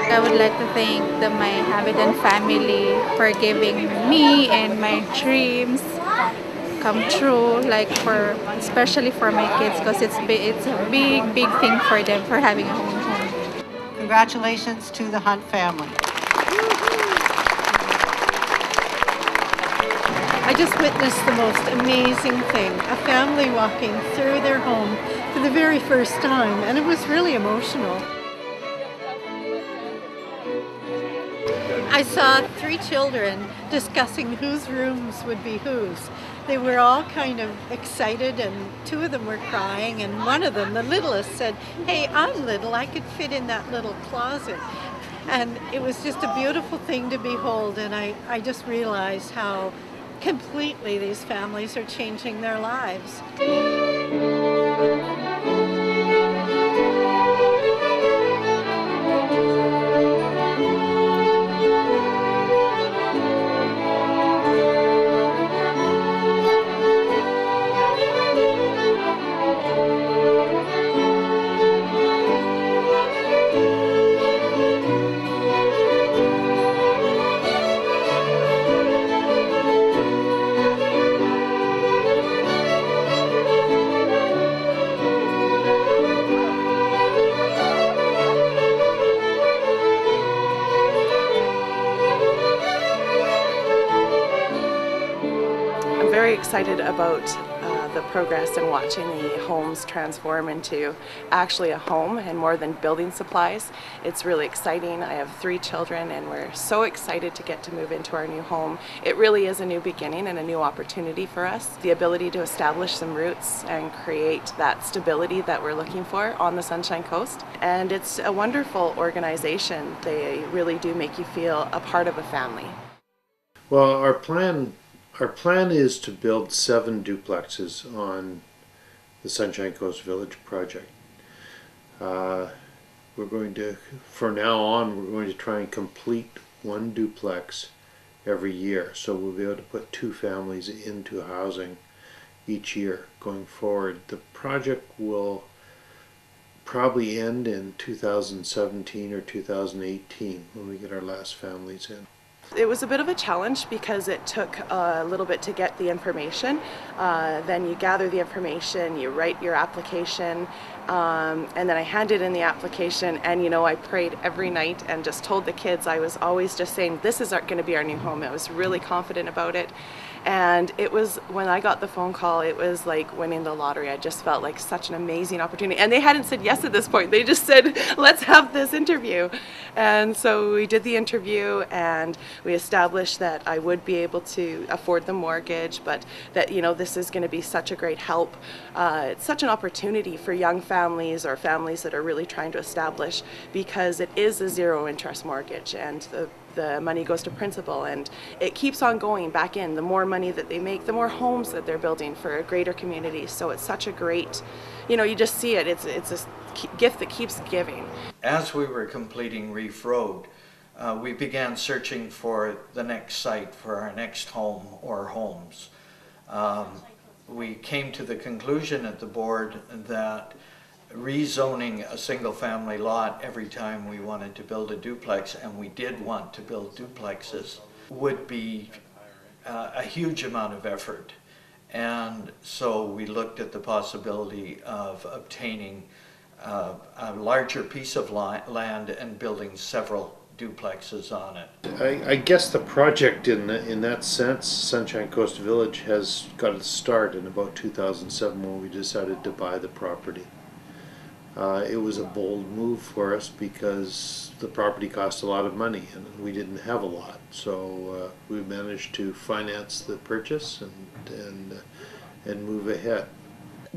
I would like to thank my Habitant family for giving me and my dreams come true, like for especially for my kids, because it's a big thing for them for having a home. Congratulations to the Hunt family. I just witnessed the most amazing thing, a family walking through their home for the very first time, and it was really emotional. I saw 3 children discussing whose rooms would be whose. They were all kind of excited, and 2 of them were crying, and one of them, the littlest, said, "Hey, I'm little, I could fit in that little closet." And it was just a beautiful thing to behold, and I just realized how completely these families are changing their lives. I'm very excited about the progress and watching the homes transform into actually a home and more than building supplies. It's really exciting. I have 3 children and we're so excited to get to move into our new home. It really is a new beginning and a new opportunity for us. The ability to establish some roots and create that stability that we're looking for on the Sunshine Coast. And it's a wonderful organization. They really do make you feel a part of a family. Well, our plan is to build 7 duplexes on the Sunshine Coast Village project. We're going to, for now on, we're going to try and complete 1 duplex every year. So we'll be able to put 2 families into housing each year going forward. The project will probably end in 2017 or 2018 when we get our last families in. It was a bit of a challenge because it took a little bit to get the information. Then you gather the information, you write your application, and then I handed in the application, and I prayed every night and just told the kids, I was always just saying, this is going to be our new home. I was really confident about it. And it was, when I got the phone call, it was like winning the lottery. I just felt like such an amazing opportunity. And they hadn't said yes at this point. They just said, let's have this interview. And so we did the interview, and we established that I would be able to afford the mortgage, but that, this is going to be such a great help. It's such an opportunity for young families or families that are really trying to establish, because it is a zero interest mortgage, and the money goes to principal, and it keeps on going back in. The more money that they make, the more homes that they're building for a greater community. So it's such a great, you just see it. It's a gift that keeps giving. As we were completing Reef Road, we began searching for the next site for our next home or homes. We came to the conclusion at the board that rezoning a single-family lot every time we wanted to build a duplex, and we did want to build duplexes, would be a huge amount of effort. And so we looked at the possibility of obtaining a larger piece of land and building several duplexes on it. I guess the project in that sense, Sunshine Coast Village, has got its start in about 2007 when we decided to buy the property. It was a bold move for us because the property cost a lot of money and we didn't have a lot. So we managed to finance the purchase and move ahead.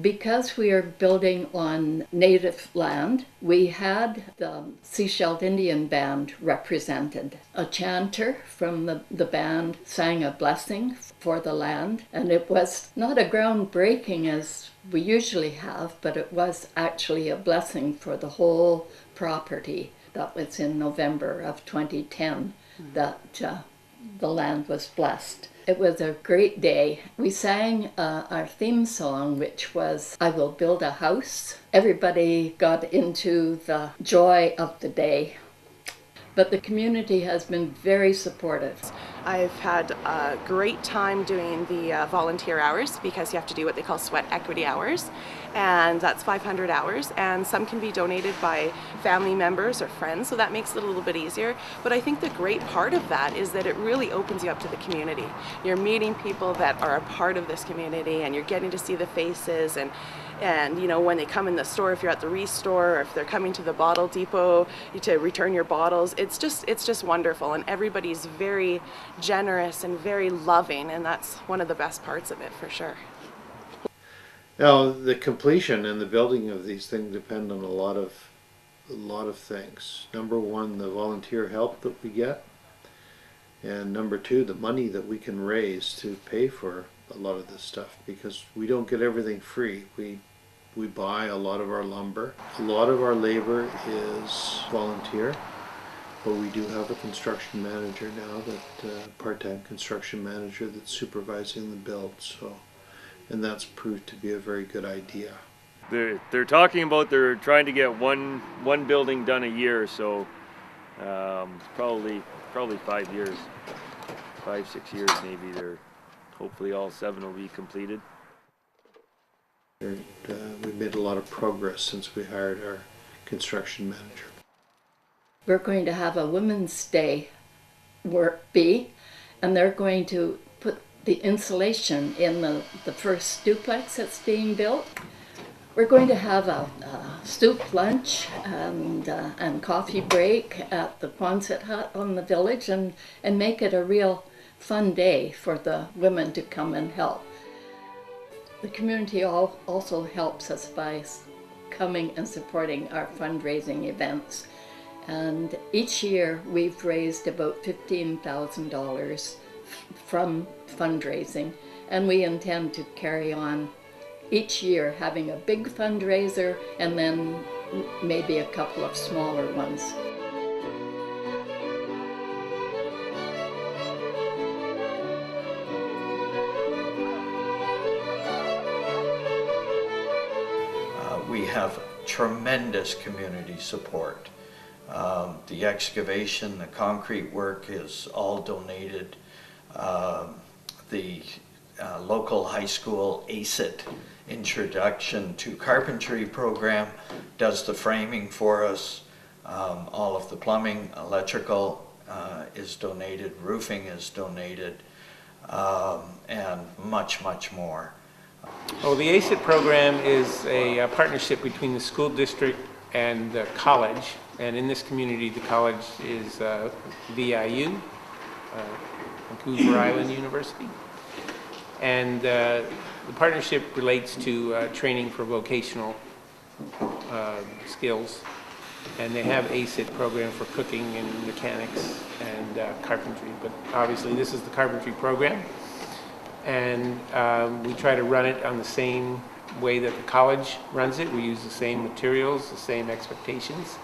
Because we are building on native land, we had the Seashell Indian Band represented. A chanter from the band sang a blessing for the land, and it was not a groundbreaking as we usually have, but it was actually a blessing for the whole property. That was in November of 2010 that the land was blessed. It was a great day. We sang our theme song, which was I Will Build a House. Everybody got into the joy of the day. But the community has been very supportive. I've had a great time doing the volunteer hours because you have to do what they call sweat equity hours, and that's 500 hours, and some can be donated by family members or friends, so that makes it a little bit easier. But I think the great part of that is that it really opens you up to the community. You're meeting people that are a part of this community, and you're getting to see the faces, and you know, when they come in the store, if you're at the Restore, or if they're coming to the bottle depot to return your bottles, it's just wonderful, and everybody's very generous and very loving, and that's one of the best parts of it for sure. Now, the completion and the building of these things depend on a lot of things. Number one, the volunteer help that we get, and number two, the money that we can raise to pay for a lot of this stuff, because we don't get everything free. We buy a lot of our lumber. A lot of our labor is volunteer, but we do have a construction manager now, that part-time construction manager that's supervising the build. So, and that's proved to be a very good idea. They're talking about they're trying to get one building done a year, so probably 5 years, 5-6 years maybe. They're hopefully all 7 will be completed. We've made a lot of progress since we hired our construction manager. We're going to have a Women's Day work bee, and they're going to put the insulation in the first duplex that's being built. We're going to have a soup lunch and coffee break at the Quonset hut on the village, and make it a real fun day for the women to come and help. The community also helps us by coming and supporting our fundraising events. And each year we've raised about $15,000 from fundraising, and we intend to carry on each year having a big fundraiser and then maybe a couple of smaller ones. We have tremendous community support. The excavation, the concrete work is all donated. The local high school ACET Introduction to Carpentry program does the framing for us. All of the plumbing, electrical is donated, roofing is donated, and much, much more. Well, the ACET program is a partnership between the school district and the college, and in this community the college is VIU, Vancouver Island University, and the partnership relates to training for vocational skills, and they have ACET program for cooking and mechanics and carpentry, but obviously this is the carpentry program. And we try to run it on the same way that the college runs it. We use the same materials, the same expectations.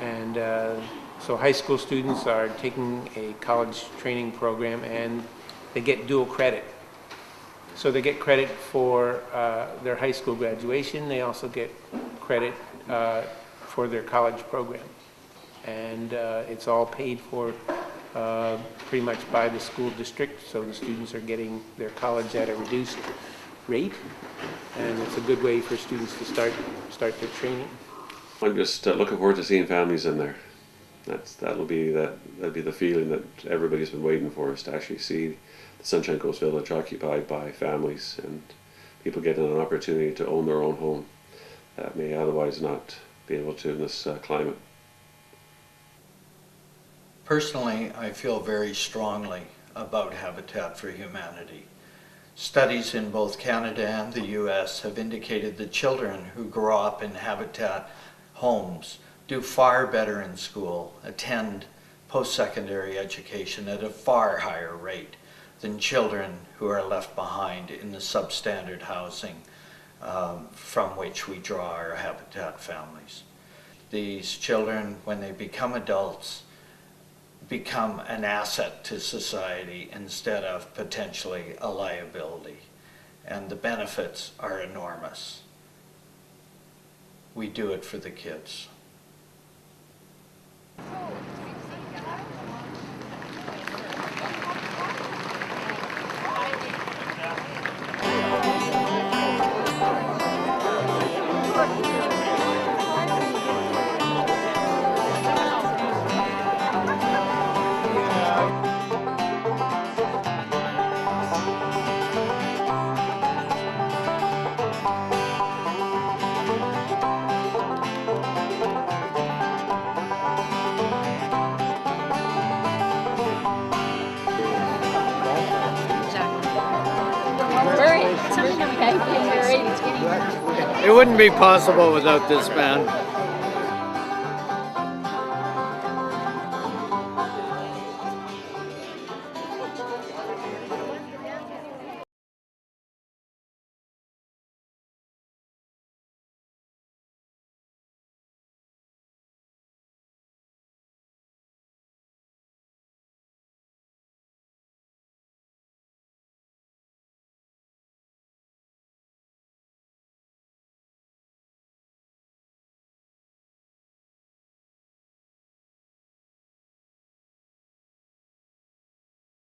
And so high school students are taking a college training program, and they get dual credit. So they get credit for their high school graduation. They also get credit for their college program. And it's all paid for pretty much by the school district, so the students are getting their college at a reduced rate, and it's a good way for students to start their training. I'm just looking forward to seeing families in there. That'll be the feeling that everybody's been waiting for, is to actually see the Sunshine Coast Village occupied by families and people getting an opportunity to own their own home. that may otherwise not be able to in this climate. Personally, I feel very strongly about Habitat for Humanity. Studies in both Canada and the US have indicated that children who grow up in Habitat homes do far better in school, attend post-secondary education at a far higher rate than children who are left behind in the substandard housing from which we draw our Habitat families. These children, when they become adults, become an asset to society instead of potentially a liability. And the benefits are enormous. We do it for the kids. It wouldn't be possible without this band.